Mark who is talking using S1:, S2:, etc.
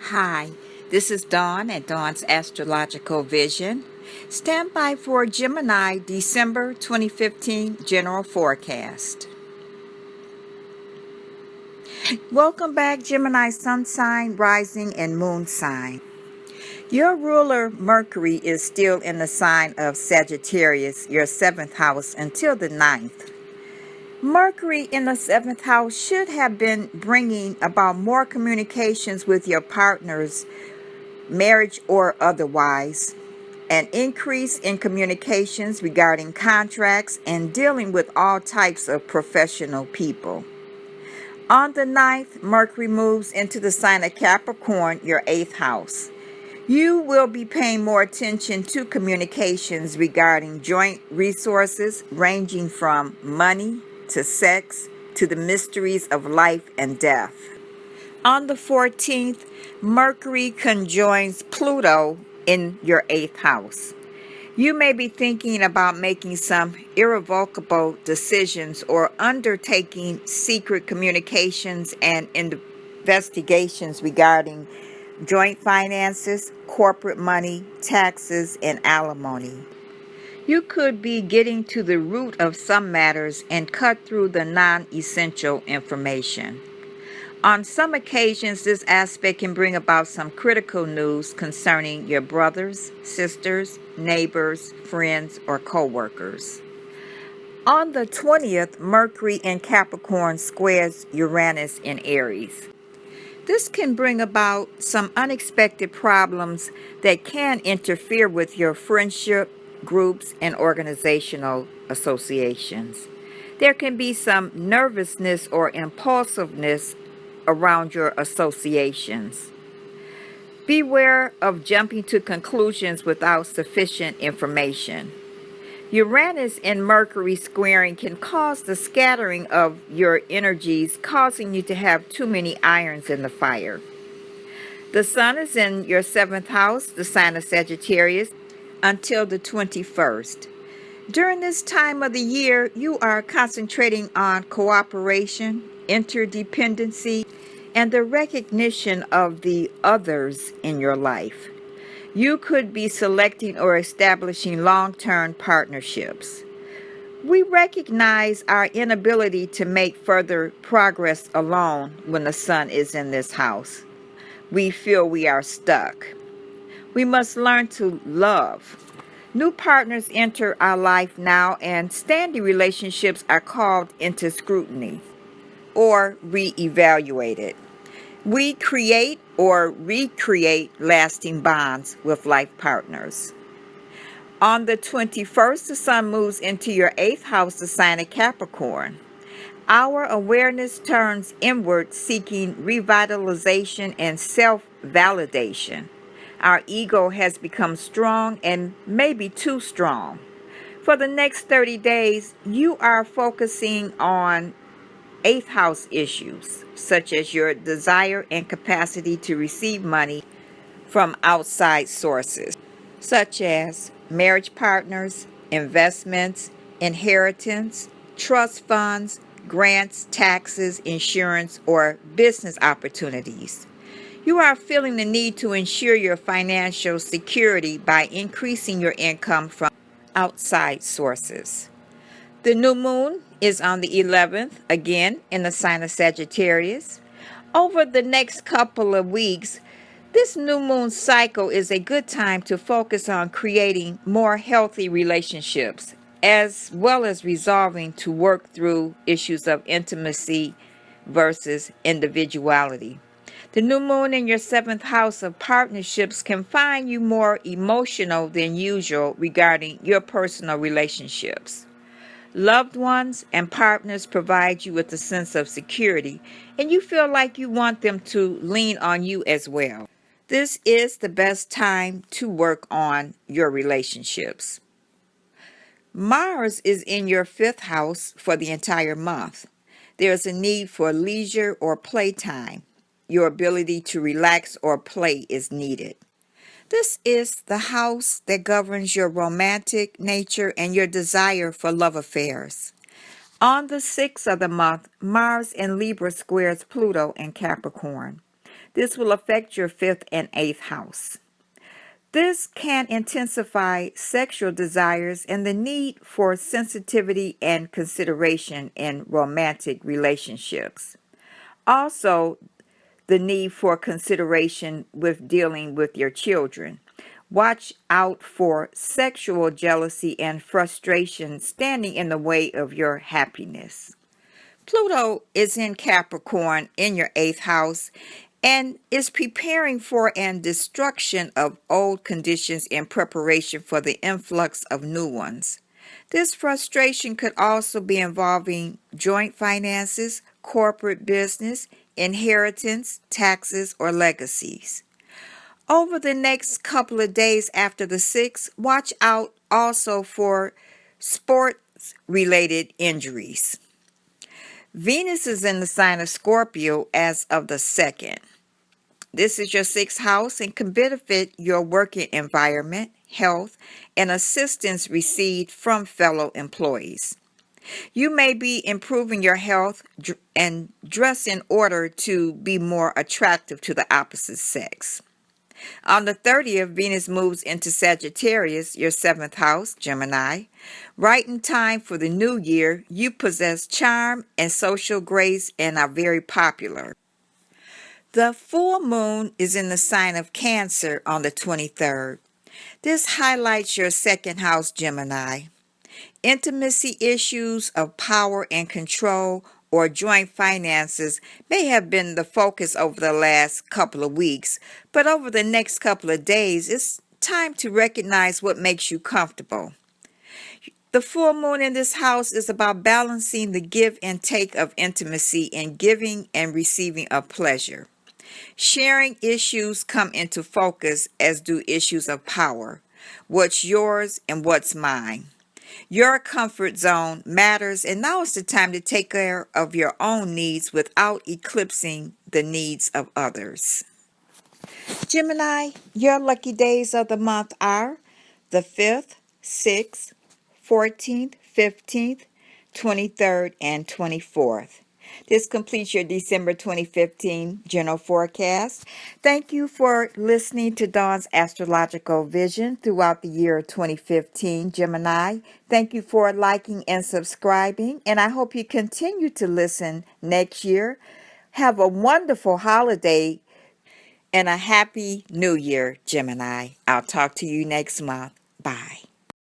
S1: Hi, this is Dawn at Dawn's Astrological Vision. Stand by for Gemini December 2015 General Forecast. Welcome back, Gemini Sun Sign, Rising, and Moon Sign. Your ruler Mercury is still in the sign of Sagittarius, your 7th house, until the 9th. Mercury in the 7th house should have been bringing about more communications with your partners, marriage or otherwise, an increase in communications regarding contracts and dealing with all types of professional people. On the 9th, Mercury moves into the sign of Capricorn, your 8th house. You will be paying more attention to communications regarding joint resources ranging from money to sex to the mysteries of life and death. On the 14th, Mercury conjoins Pluto in your 8th house. You may be thinking about making some irrevocable decisions or undertaking secret communications and investigations regarding joint finances, corporate money, taxes, and alimony. You could be getting to the root of some matters and cut through the non-essential information. On some occasions, this aspect can bring about some critical news concerning your brothers, sisters, neighbors, friends, or co-workers. On the 20th, Mercury in Capricorn squares Uranus in Aries. This can bring about some unexpected problems that can interfere with your friendship, groups, and organizational associations. There can be some nervousness or impulsiveness around your associations. Beware of jumping to conclusions without sufficient information. Uranus and Mercury squaring can cause the scattering of your energies, causing you to have too many irons in the fire. The Sun is in your 7th house, the sign of Sagittarius, until the 21st. During this time of the year, you are concentrating on cooperation, interdependency, and the recognition of the others in your life. You could be selecting or establishing long-term partnerships. We recognize our inability to make further progress alone when the Sun is in this house. We feel we are stuck. We must learn to love. New partners enter our life now, and standing relationships are called into scrutiny or re-evaluated. We create or recreate lasting bonds with life partners. On the 21st, the Sun moves into your 8th house, the sign of Capricorn. Our awareness turns inward, seeking revitalization and self-validation. Our ego has become strong and maybe too strong. For the next 30 days, you are focusing on 8th house issues, such as your desire and capacity to receive money from outside sources, such as marriage partners, investments, inheritance, trust funds, grants, taxes, insurance, or business opportunities. You are feeling the need to ensure your financial security by increasing your income from outside sources. The new moon is on the 11th, again in the sign of Sagittarius. Over the next couple of weeks, this new moon cycle is a good time to focus on creating more healthy relationships, as well as resolving to work through issues of intimacy versus individuality. The new moon in your 7th house of partnerships can find you more emotional than usual regarding your personal relationships. Loved ones and partners provide you with a sense of security, and you feel like you want them to lean on you as well. This is the best time to work on your relationships. Mars is in your 5th house for the entire month. There is a need for leisure or playtime. Your ability to relax or play is needed. This is the house that governs your romantic nature and your desire for love affairs. On the 6th of the month, Mars in Libra squares Pluto in Capricorn. This will affect your 5th and 8th house. This can intensify sexual desires and the need for sensitivity and consideration in romantic relationships. Also, the need for consideration with dealing with your children. Watch out for sexual jealousy and frustration standing in the way of your happiness. Pluto is in Capricorn in your 8th house and is preparing for an destruction of old conditions in preparation for the influx of new ones. This frustration could also be involving joint finances, corporate business, inheritance, taxes, or legacies. Over the next couple of days after the 6th, watch out also for sports-related injuries. Venus is in the sign of Scorpio as of the 2nd. This is your 6th house and can benefit your working environment, health, and assistance received from fellow employees. You may be improving your health and dress in order to be more attractive to the opposite sex. On the 30th, Venus moves into Sagittarius, your 7th house, Gemini. Right in time for the new year, you possess charm and social grace and are very popular. The full moon is in the sign of Cancer on the 23rd. This highlights your 2nd house, Gemini. Intimacy issues of power and control or joint finances may have been the focus over the last couple of weeks, but over the next couple of days, it's time to recognize what makes you comfortable. The full moon in this house is about balancing the give and take of intimacy and giving and receiving of pleasure. Sharing issues come into focus, as do issues of power. What's yours and what's mine? Your comfort zone matters, and now is the time to take care of your own needs without eclipsing the needs of others. Gemini, your lucky days of the month are the 5th, 6th, 14th, 15th, 23rd, and 24th. This completes your December 2015 general forecast. Thank you for listening to Dawn's Astrological Vision throughout the year 2015, Gemini. Thank you for liking and subscribing, and I hope you continue to listen next year. Have a wonderful holiday and a happy new year, Gemini. I'll talk to you next month. Bye.